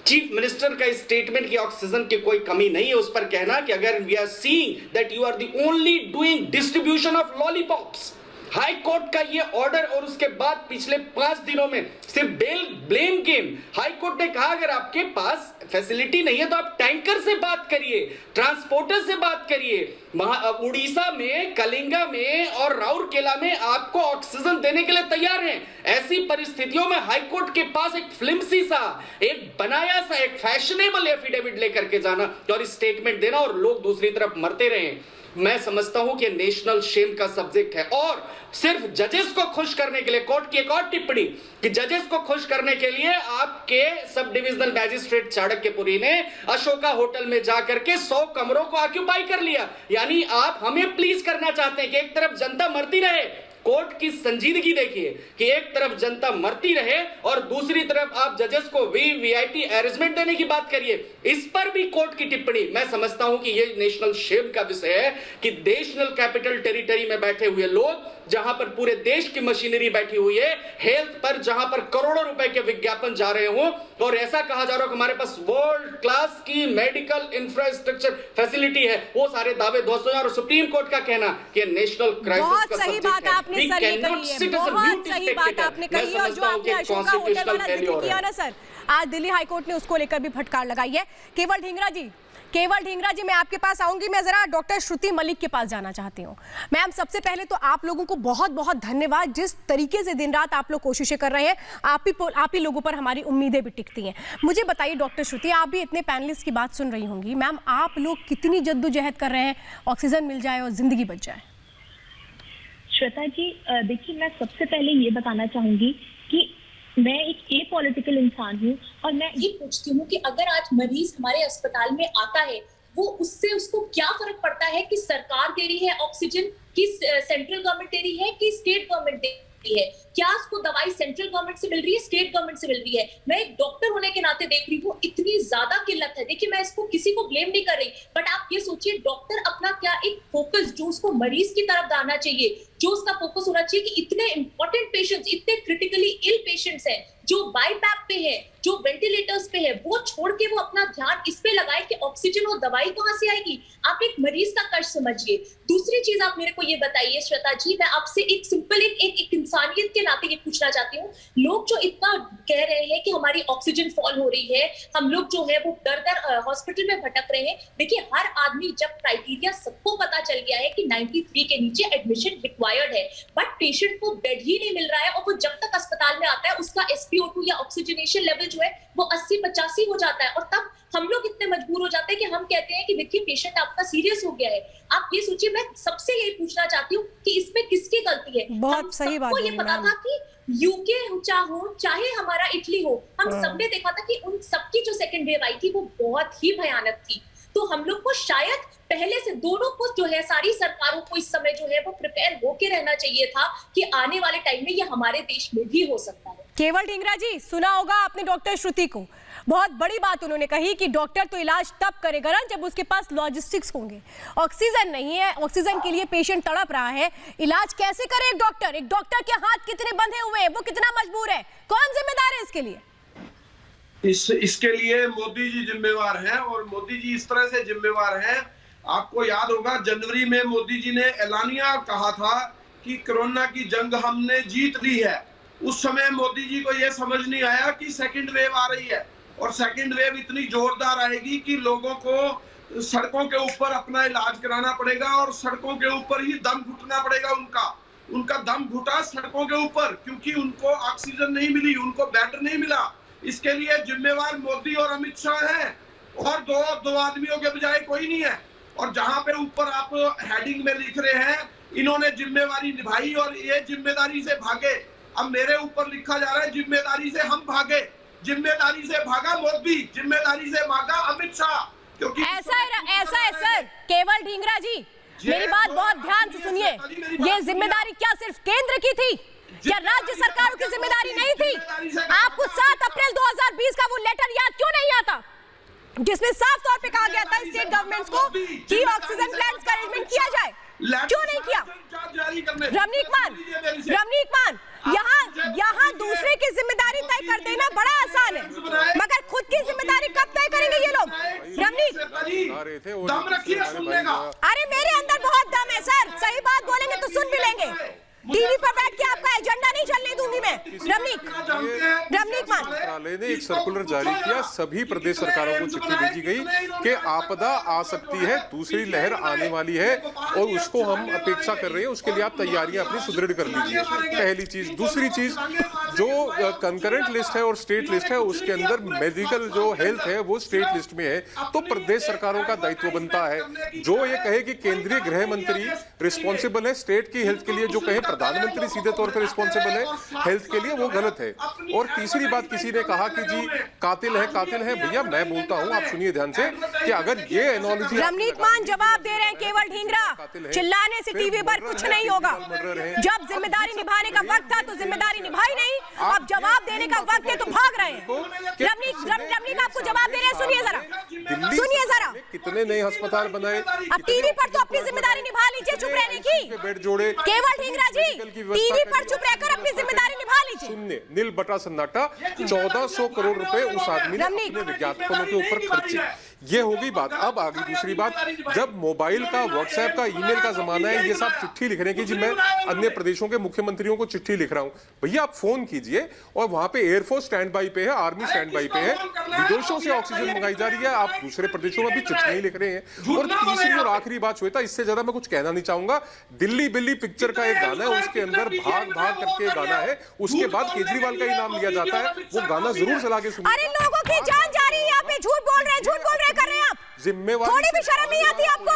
chief minister का statement की oxygen की कोई कमी नहीं है, उस पर कहना कि अगर we are seeing that you are the only doing distribution of lollipops. High court का ये ऑर्डर और उसके बाद पिछले 5 दिनों में सिर्फ ब्लेम गेम। हाई कोर्ट ने कहा अगर आपके पास फैसिलिटी नहीं है तो आप टैंकर से बात करिए, ट्रांसपोर्टर से बात करिए। उड़ीसा में, कलिंगा में और राउरकेला में आपको ऑक्सीजन देने के लिए तैयार हैं। ऐसी परिस्थितियों में हाई कोर्ट के पास एक फ्लिम्सी सा, एक बनाया सा, एक फैशनेबल एफिडेविट लेकर के जाना और स्टेटमेंट देना और लोग दूसरी तरफ मरते रहे। मैं समझता हूं कि नेशनल शेम का सब्जेक्ट है। और सिर्फ जजेस को खुश करने के लिए कोर्ट की एक और टिप्पणी कि जजेस को खुश करने के लिए आपके सब डिविजनल मैजिस्ट्रेट चाणक्यपुरी ने अशोका होटल में जाकर के 100 कमरों को ऑक्यूपाई कर लिया। यानी आप हमें प्लीज करना चाहते हैं कि एक तरफ जनता मरती रहे। कोर्ट की संजीदगी देखिए कि एक तरफ जनता मरती रहे और दूसरी तरफ आप जजेस को वीआईपी अरेंजमेंट देने की बात करिए। इस पर भी कोर्ट की टिप्पणी, मैं समझता हूं कि यह नेशनल शेम का विषय है कि नेशनल कैपिटल टेरिटरी में बैठे हुए लोग, जहां पर पूरे देश की मशीनरी बैठी हुई है, हेल्थ पर जहां पर करोड़ों रुपए के विज्ञापन जा रहे हो और ऐसा कहा जा रहा है कि हमारे पास वर्ल्ड क्लास की मेडिकल इंफ्रास्ट्रक्चर फैसिलिटी है, वो सारे दावे ध्वस्त हो। और सुप्रीम कोर्ट का कहना कि नेशनल क्राइसिस बहुत सही बात आपने सर ये कही है, बहुत सही बात आपने कही है। और जो आपने अशोका होटल वाला जिक्र किया ना सर, आज दिल्ली हाई कोर्ट ने उसको लेकर भी फटकार लगाई है। केवल ढींगरा जी मैं आपके पास आऊंगी। मैं जरा डॉक्टर श्रुति मलिक के पास जाना चाहती हूँ। मैम सबसे पहले तो आप लोगों को बहुत बहुत धन्यवाद, जिस तरीके से दिन रात आप लोग कोशिशें कर रहे हैं। आप ही लोगों पर हमारी उम्मीदें भी टिकती हैं। मुझे बताइए डॉक्टर श्रुति, आप भी इतने पैनलिस्ट की बात सुन रही होंगी, मैम आप लोग कितनी जद्दोजहद कर रहे हैं ऑक्सीजन मिल जाए और जिंदगी बच जाए? श्वेता जी देखिए, मैं सबसे पहले ये बताना चाहूंगी कि मैं एक एपॉलिटिकल इंसान हूँ और मैं ये पूछती हूँ कि अगर आज मरीज हमारे अस्पताल में आता है, वो उसको क्या फर्क पड़ता है कि सरकार दे रही है ऑक्सीजन, कि सेंट्रल गवर्नमेंट दे रही है, कि स्टेट गवर्नमेंट दे रही है? क्या उसको दवाई सेंट्रल गवर्नमेंट से मिल रही है, स्टेट गवर्नमेंट से मिल रही है? मैं एक डॉक्टर होने के नाते देख रही हूँ इतनी ज्यादा किल्लत है। देखिए मैं इसको किसी को ब्लेम नहीं कर रही, बट आप ये सोचिए डॉक्टर अपना क्या एक फोकस जो उसको मरीज की तरफ डालना चाहिए, जो उसका फोकस होना चाहिए कि इतने इंपॉर्टेंट पेशेंट्स, इतने क्रिटिकली इल पेशेंट्स हैं जो बाईपैप पे है, जो वेंटिलेटर्स पे है, वो छोड़ के वो अपना ध्यान इस पे लगाए कि ऑक्सीजन और दवाई कहां से आएगी। आप एक मरीज का कष्ट समझिए। दूसरी चीज आप मेरे को ये बताइए श्वेता जी, मैं आपसे एक सिंपल एक इंसानियत के नाते ये पूछना चाहती हूँ। लोग जो इतना कह रहे हैं कि हमारी ऑक्सीजन फॉल हो रही है, हम लोग जो है वो दर हॉस्पिटल में भटक रहे हैं। देखिए, हर आदमी, जब क्राइटेरिया सबको पता चल गया है कि 93 के नीचे एडमिशन रिक्वायर्ड है, बट पेशेंट को बेड ही नहीं मिल रहा है, और वो जब तक अस्पताल में आता है उसका SpO2 या ऑक्सीजनेशन लेवल जो है वो 80-85 हो जाता है, और तब हम लोग इतने मजबूर हो जाते हैं कि हम कहते हैं कि देखिए पेशेंट आपका सीरियस हो गया है। आप ये सोचिए, मैं सबसे यही पूछना चाहती हूँ कि इसमें किसकी गलती है? बहुत सही बात बोली, ये पता था कि यूके चाहे हमारा इटली हो, हम सबने देखा था कि उन सबकी जो सेकंड वेव आई थी वो बहुत ही भयानक थी। तो हम लोग को शायद पहले से दोनों को जो है, सारी सरकारों को इस समय जो है वो प्रिपेयर होके रहना चाहिए था कि आने वाले टाइम में ये हमारे देश में भी हो सकता है। केवल ढींगरा जी, सुना होगा आपने डॉक्टर श्रुति को, बहुत बड़ी बात उन्होंने कही कि डॉक्टर तो इलाज तब करेगा ना जब उसके पास लॉजिस्टिक्स होंगे। ऑक्सीजन नहीं है, ऑक्सीजन के लिए पेशेंट तड़प रहा है, इलाज कैसे करे एक डॉक्टर? एक डॉक्टर के हाथ कितने बंधे हुए हैं, वो कितना मजबूर है, कौन जिम्मेदार है इसके लिए? इसके लिए मोदी जी जिम्मेवार हैं, और मोदी जी इस तरह से जिम्मेवार हैं। आपको याद होगा जनवरी में मोदी जी ने ऐलानिया कहा था कि कोरोना की जंग हमने जीत ली है। उस समय मोदी जी को यह समझ नहीं आया कि सेकंड वेव आ रही है, और सेकंड वेव इतनी जोरदार आएगी कि लोगों को सड़कों के ऊपर अपना इलाज कराना पड़ेगा, और सड़कों के ऊपर ही दम घुटना पड़ेगा। उनका दम घुटा सड़कों के ऊपर, क्योंकि उनको ऑक्सीजन नहीं मिली, उनको बेड नहीं मिला। इसके लिए जिम्मेवार मोदी और अमित शाह हैं, और दो आदमियों के बजाय कोई नहीं है। और जहां पे ऊपर आप हेडिंग में लिख रहे हैं इन्होंने जिम्मेवारी निभाई और ये जिम्मेदारी से भागे, अब मेरे ऊपर लिखा जा रहा है जिम्मेदारी से हम भागे। जिम्मेदारी से भागा मोदी, जिम्मेदारी से भागा अमित शाह, क्योंकि ऐसा है सर। केवल ढींगरा जी, मेरी बात बहुत ध्यान से सुनिए, ये जिम्मेदारी क्या सिर्फ केंद्र की थी? क्या राज्य सरकारों की जिम्मेदारी नहीं थी? आपको 7 अप्रैल 2020 का वो लेटर याद क्यों नहीं आता जिसमें साफ तौर पे कहा गया था स्टेट गवर्नमेंट्स को कि ऑक्सीजन प्लांट्स का अरेंजमेंट किया जाए? क्यों नहीं किया? रमनीक मान, यहाँ दूसरे की जिम्मेदारी तय कर देना बड़ा आसान है, मगर खुद की जिम्मेदारी कब तय करेंगे ये लोग? रमनीक, अरे मेरे अंदर बहुत दम है सर, सही बात बोलेंगे तो सुन भी लेंगे। टीवी पर बैठ के आपका एजेंडा नहीं चलने दूंगी मैं। रमनीक मान, मंत्रालय ने एक सर्कुलर जारी किया, सभी प्रदेश सरकारों को चिट्ठी भेजी गई कि आपदा आ सकती है, दूसरी लहर आने वाली है और उसको हम अपेक्षा कर रहे हैं, उसके लिए आप तैयारियां अपनी सुदृढ़ कर लीजिए। पहली चीज। दूसरी चीज, जो कंकरेंट लिस्ट है और स्टेट लिस्ट है उसके अंदर मेडिकल जो हेल्थ है वो स्टेट लिस्ट में है, तो प्रदेश सरकारों का दायित्व बनता है। जो ये कहे कि केंद्रीय गृह मंत्री रिस्पॉन्सिबल है स्टेट की हेल्थ के लिए, जो कहे प्रधानमंत्री सीधे तौर पर रिस्पॉन्सिबल है हेल्थ के लिए, वो गलत है। और तीसरी बात, किसी ने कहा कि जी कातिल है। भैया मैं बोलता हूं, आप सुनिए ध्यान से, कि अगर ये एनोलॉजी रमनीक मान जवाब दे रहे हैं केवल ढींगरा, चिल्लाने से टीवी पर कुछ नहीं होगा। जब जिम्मेदारी निभाने का वक्त था तो जिम्मेदारी निभाई नहीं, अब जवाब देने का वक्त है तो भाग रहे हैं। रमनीक आपको जवाब दे रहे हैं, सुनिए जरा। कितने नए अस्पताल बनाए, अब टीवी पर तो अपनी जिम्मेदारी निभा लीजिए चुप रहने की। बेड जोड़े। केवल ढींगरा जी, टीवी पर चुप रहकर अपनी जिम्मेदारी निभा लीजिए। सुनने नील बटा सन्नाटा, 1400 करोड़ रुपए उस आदमी ने अपने विज्ञापनों के ऊपर खर्चे। ये होगी बात। अब आगे दूसरी बात, जब मोबाइल का, व्हाट्सएप का, ईमेल का जमाना है, ये सब चिट्ठी लिख रहे हैं कि जी मैं अन्य प्रदेशों के मुख्यमंत्रियों को चिट्ठी लिख रहा हूं। भैया आप फोन कीजिए, और वहां पे एयरफोर्स स्टैंड बाई पे है, आर्मी स्टैंड बाई पे है, विदेशों से ऑक्सीजन मंगाई जा रही है, आप दूसरे प्रदेशों में भी चिट्ठी लिख रहे हैं। और तीसरी और आखिरी बात श्वेता, इससे ज्यादा मैं कुछ कहना नहीं चाहूंगा, दिल्ली बिल्ली पिक्चर का एक गाना है, उसके अंदर भाग भाग करके गाना है, उसके बाद केजरीवाल का इनाम लिया जाता है, वो गाना जरूर चला के सुनिए। अरे लोगों की जान जा रही है, यहाँ पे झूठ बोल रहे कर रहे हैं आप। जिम्मेवार थोड़ी भी शर्म नहीं आती आपको?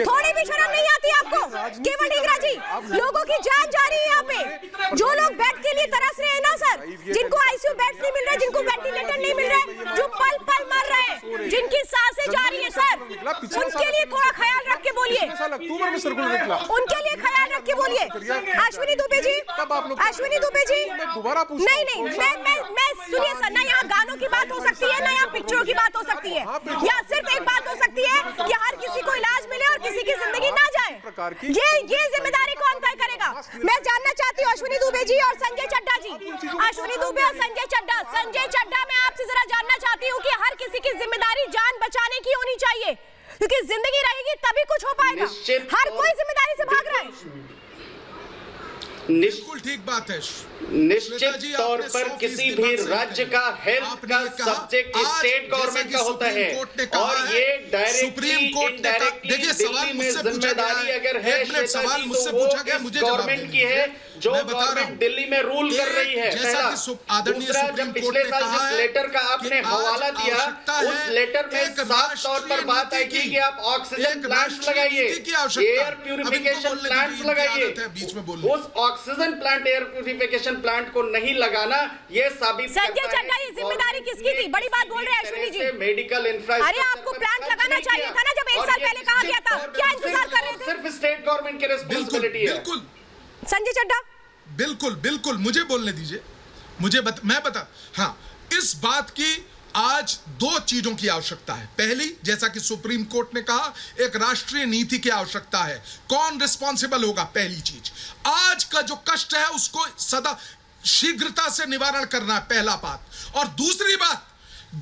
थोड़ी भी शर्म नहीं आती आपको? केवल ढींगरा जी, लोगों की जान जा रही है यहाँ पे। जो लोग बेड के लिए तरस रहे हैं ना सर, जिनको आईसीयू बेड्स नहीं मिल रहे, जिनको वेंटिलेटर नहीं मिल रहे, जो पल पल मर रहे हैं, जिनकी सांसें जा रही है सर, उनके लिए थोड़ा ख्याल रख के बोलिए। अक्टूबर में सर्कुलर निकला, उनके लिए ख्याल रख के बोलिए। अश्विनी दुबे जी, दोबारा नहीं, मैं सुनिए सर, ना यहाँ गानों की बात हो सकती है, ना यहाँ पिक्चरों की बात हो सकती है। यहाँ सिर्फ एक बात हो सकती है कि हर किसी को इलाज मिले और किसी की जिंदगी ना जाए। सरकार की ये जिम्मेदारी कौन तय करेगा? मैं जानना चाहती हूँ अश्विनी दुबे जी और संजय चड्ढा जी। अश्विनी दुबे और संजय चड्ढा मैं आपसे जरा जानना चाहती हूँ कि हर किसी की जिम्मेदारी जान बचाने की होनी चाहिए, क्योंकि जिंदगी रहेगी तभी कुछ हो पाएगा। हर कोई जिम्मेदारी से भाग रहा है। बिल्कुल ठीक बात है। निश्चित तौर पर किसी भी राज्य का हेल्थ का सब्जेक्ट स्टेट गवर्नमेंट का होता है और ये सुप्रीम कोर्ट ने कहा, देखिए सवाल मुझसे पूछा गया, अगर है सवाल मुझसे पूछा गया, मुझे गवर्नमेंट की है जो गवर्नमेंट दिल्ली में रूल कर रही है। जैसा कि आदरणीय सुप्रीम कोर्ट ने कहा जिस लेटर का आपने हवाला दिया उस लेटर में साफ तौर पर बात आई थी कि आप ऑक्सीजन प्लांट्स लगाइए, एयर प्यूरिफिकेशन प्लांट्स लगाइए। उस oxygen plant, air purification plant को नहीं लगाना, ये साबित संजय चड्ढा, ये जिम्मेदारी किसकी थी? बड़ी बात बोल रहे हैं अश्विनी जी। मेडिकल इंफ्रास्ट्रक्चर, अरे आपको प्लांट लगाना चाहिए था ना जब 1 साल पहले कहा गया था, क्या इंतजार कर रहे थे? सिर्फ स्टेट गवर्नमेंट की रिस्पांसिबिलिटी है। बिल्कुल संजय चड्ढा, बिल्कुल मुझे बोलने दीजिए, मैं बता। हाँ, इस बात की आज 2 चीजों की आवश्यकता है। पहली, जैसा कि सुप्रीम कोर्ट ने कहा, एक राष्ट्रीय नीति की आवश्यकता है। कौन रिस्पॉन्सिबल होगा? पहली चीज, आज का जो कष्ट है उसको सदा शीघ्रता से निवारण करना है, पहला बात। और दूसरी बात,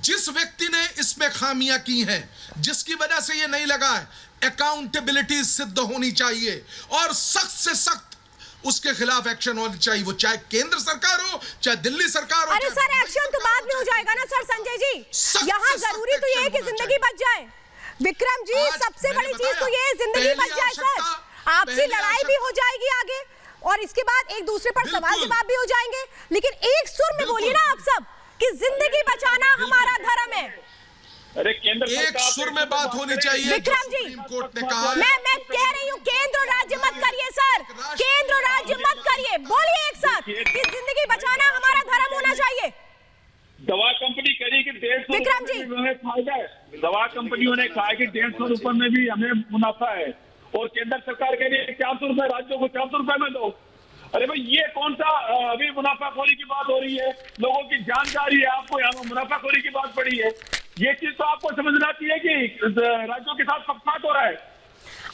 जिस व्यक्ति ने इसमें खामियां की हैं, जिसकी वजह से ये नहीं लगा है, अकाउंटेबिलिटी सिद्ध होनी चाहिए और सख्त से सख्त उसके खिलाफ एक्शन होनी चाहिए, वो चाहे केंद्र सरकार हो चाहे दिल्ली सरकार हो। अरे सर, एक्शन तो बाद में हो जाएगा ना सर। संजय जी, यहाँ जरूरी तो ये है कि जिंदगी बच जाए। विक्रम जी, सबसे बड़ी चीज तो ये है जिंदगी बच जाए सर। आपसी लड़ाई भी हो जाएगी आगे और इसके बाद एक दूसरे पर सवाल जवाब भी हो जाएंगे, लेकिन एक सुर में बोलिए ना आप सब कि जिंदगी बचाना हमारा धर्म है। अरे केंद्र एक सुर में बात होनी चाहिए। विक्रम जी, कोर्ट ने कहा, मैं कह रही हूँ केंद्र और राज्य मत करिए सर, केंद्र और राज्य मत करिए, बोलिए एक साथ कि जिंदगी बचाना हमारा धर्म होना चाहिए। दवा कंपनी करी कि 150 विक्रम जी, में फायदा है। दवा कंपनियों ने कहा कि 150 रुपए में भी हमें मुनाफा है और केंद्र सरकार कह रही है 400 रुपए राज्यों को 400 रुपए में दो। अरे भाई, ये कौन सा अभी मुनाफाखोरी की बात हो रही है? लोगों की जान जा रही है, आपको यहाँ मुनाफाखोरी की बात पड़ी है। ये चीज तो आपको समझना चाहिए कि राज्यों के साथ पक्षपात हो रहा है।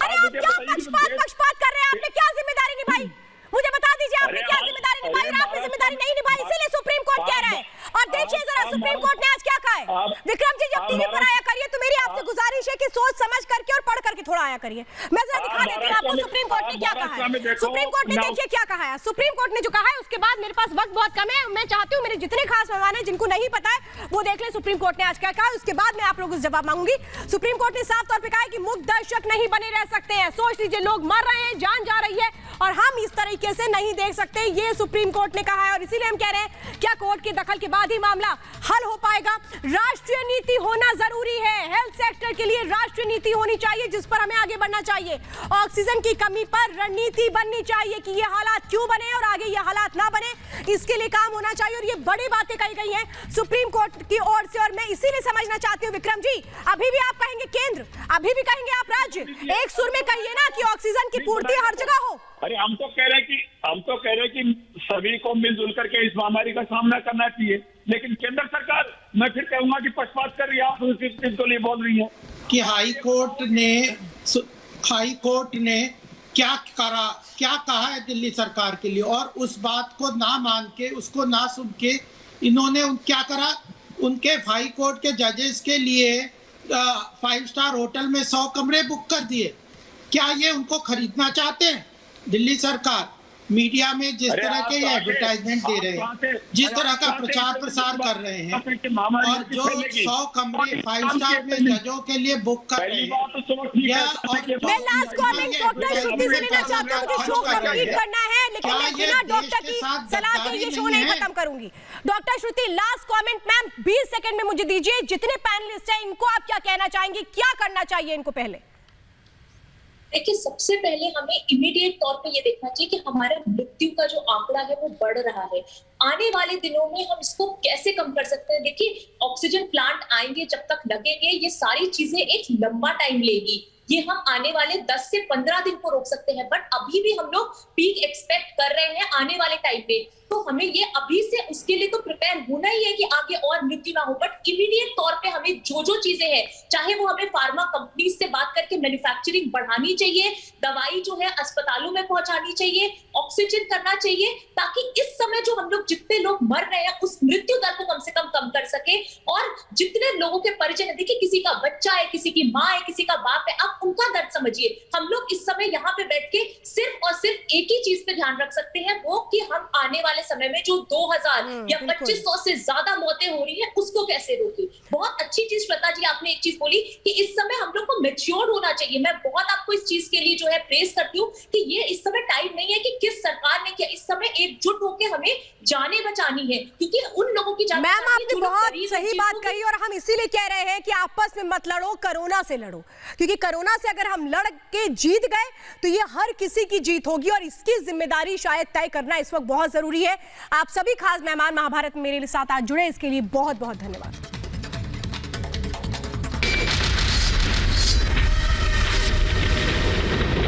अरे आप क्या पक्षपात कर रहे हैं? आपने क्या जिम्मेदारी निभाई? मुझे बता दीजिए, आपने क्या जिम्मेदारी निभाई? आपने जिम्मेदारी नहीं निभाई, इसीलिए सुप्रीम कोर्ट कह रहा है। और देखिए जरा सुप्रीम कोर्ट ने आज क्या कहा है। विक्रम जी, जब टीवी पर आया करिए तो मेरी आपसे गुजारिश है कि सोच समझ करके और पढ़ करके थोड़ा आया करिए। मैं जरा दिखा देती हूँ आपको सुप्रीम कोर्ट ने क्या कहा है। सुप्रीम कोर्ट ने देखिए क्या कहा है। सुप्रीम कोर्ट ने जो कहा है उसके बाद मेरे पास वक्त बहुत कम है। मैं चाहती हूँ मेरे जितने खास मेहमान हैं जिनको नहीं पता है वो देख ले सुप्रीम कोर्ट ने आज क्या कहा, उसके बाद मैं आप लोगों से जवाब मांगूंगी। सुप्रीम कोर्ट ने साफ तौर पर कहा है कि मूक दर्शक नहीं बने रह सकते हैं। सोच लीजिए, लोग मर रहे हैं, जान जा रही है और हम इस तरीके से नहीं देख सकते, ये सुप्रीम कोर्ट ने कहा है। और इसीलिए हम कह रहे हैं क्या कोर्ट के दखल के बाद ही मामला हल हो पाएगा? राष्ट्रीय नीति होना जरूरी है। हेल्थ सेक्टर के लिए राष्ट्रीय नीति होनी चाहिए जिस पर हमें आगे बढ़ना चाहिए। ऑक्सीजन की कमी पर रणनीति बननी चाहिए कि ये हालात क्यों बने और आगे ये हालात ना बने, इसके लिए काम होना चाहिए। और ये बड़ी बातें कही गई हैं सुप्रीम कोर्ट की ओर से और मैं इसीलिए समझना चाहती हूँ विक्रम जी, अभी भी आप कहेंगे केंद्र, अभी भी कहेंगे आप राज्य, एक सुर में कहिए ना कि ऑक्सीजन की पूर्ति हर जगह हो। अरे हम तो कह रहे हैं कि सभी को मिलजुल करके इस महामारी का सामना करना चाहिए, लेकिन केंद्र सरकार, मैं फिर कहूंगा कि पक्षपात कर रही है। आप उस चीज को लिए बोल रही हैं कि हाई कोर्ट ने क्या कहा है दिल्ली सरकार के लिए, और उस बात को ना मान के, उसको ना सुन के इन्होंने क्या करा, उनके हाई कोर्ट के जजेस के लिए 5 स्टार होटल में 100 कमरे बुक कर दिए। क्या ये उनको खरीदना चाहते हैं? दिल्ली सरकार मीडिया में जिस तरह के एडवर्टाइजमेंट दे रहे हैं, जिस तरह का प्रचार प्रसार कर रहे हैं, और जो 100 कमरे 5 स्टार में जजों के लिए बुक कर रहे हैं, मैं लास्ट कमेंट डॉक्टर श्रुति से लेना चाहता हूं। मुझे शो कंप्लीट करना है, लेकिन मैं बिना डॉक्टर की सलाह के ये शो नहीं खत्म करूंगी। डॉक्टर श्रुति, लास्ट कमेंट मैम 20 सेकंड में मुझे दीजिए। जितने पैनलिस्ट हैं इनको आप क्या कहना चाहेंगे, क्या करना चाहिए इनको? पहले देखिए, सबसे पहले हमें इमीडिएट तौर पे ये देखना चाहिए कि हमारा मृत्यु का जो आंकड़ा है वो बढ़ रहा है। आने वाले दिनों में हम इसको कैसे कम कर सकते हैं? देखिए, ऑक्सीजन प्लांट आएंगे, जब तक लगेंगे ये सारी चीजें एक लंबा टाइम लेगी। ये हम आने वाले 10 से 15 दिन को रोक सकते हैं, बट अभी भी हम लोग पीक एक्सपेक्ट कर रहे हैं आने वाले टाइम पे। तो हमें ये अभी से उसके लिए तो प्रिपेयर होना ही है कि आगे और मृत्यु ना हो। बट इमीडिएट तौर पे हमें जो चीजें हैं, चाहे वो हमें फार्मा कंपनी से बात करके मैन्युफैक्चरिंग बढ़ानी चाहिए, दवाई जो है अस्पतालों में पहुंचानी चाहिए, ऑक्सीजन करना चाहिए, ताकि इस समय जो हम लोग जितने लोग मर रहे हैं उस मृत्यु दर को कम से कम कर सके। और जितने लोगों के परिजन है, देखिए किसी का बच्चा है, किसी की माँ है, किसी का बाप है, आप उनका दर्द समझिए। हम लोग इस समय यहाँ पे बैठ के सिर्फ और सिर्फ एक ही चीज पे ध्यान रख सकते हैं, वो कि हम आने वाले समय में जो 2000 या 2500 से ज्यादा मौतें हो रही है उसको कैसे रोकें। बहुत अच्छी चीज श्वेता जी आपने एक चीज बोली कि इस समय हम लोग को मैच्योर होना चाहिए। मैं बहुत आपको इस चीज के लिए जो है प्रेस करती हूँ कि ये इस समय टाइम नहीं है कि किस सरकार ने किया, इस समय एकजुट होकर हमें जाने बचानी है, क्योंकि उन लोगों की जान। मैम आपने बहुत सही बात कही और हम इसीलिए कह रहे हैं कि आपस में मत लड़ो, कोरोना से लड़ो, क्योंकि कोरोना से अगर हम लड़ के जीत गए तो ये हर किसी की जीत होगी और इसकी जिम्मेदारी शायद तय करना इस वक्त बहुत जरूरी है। आप सभी खास मेहमान महाभारत में मेरे साथ आज जुड़े, इसके लिए बहुत बहुत धन्यवाद।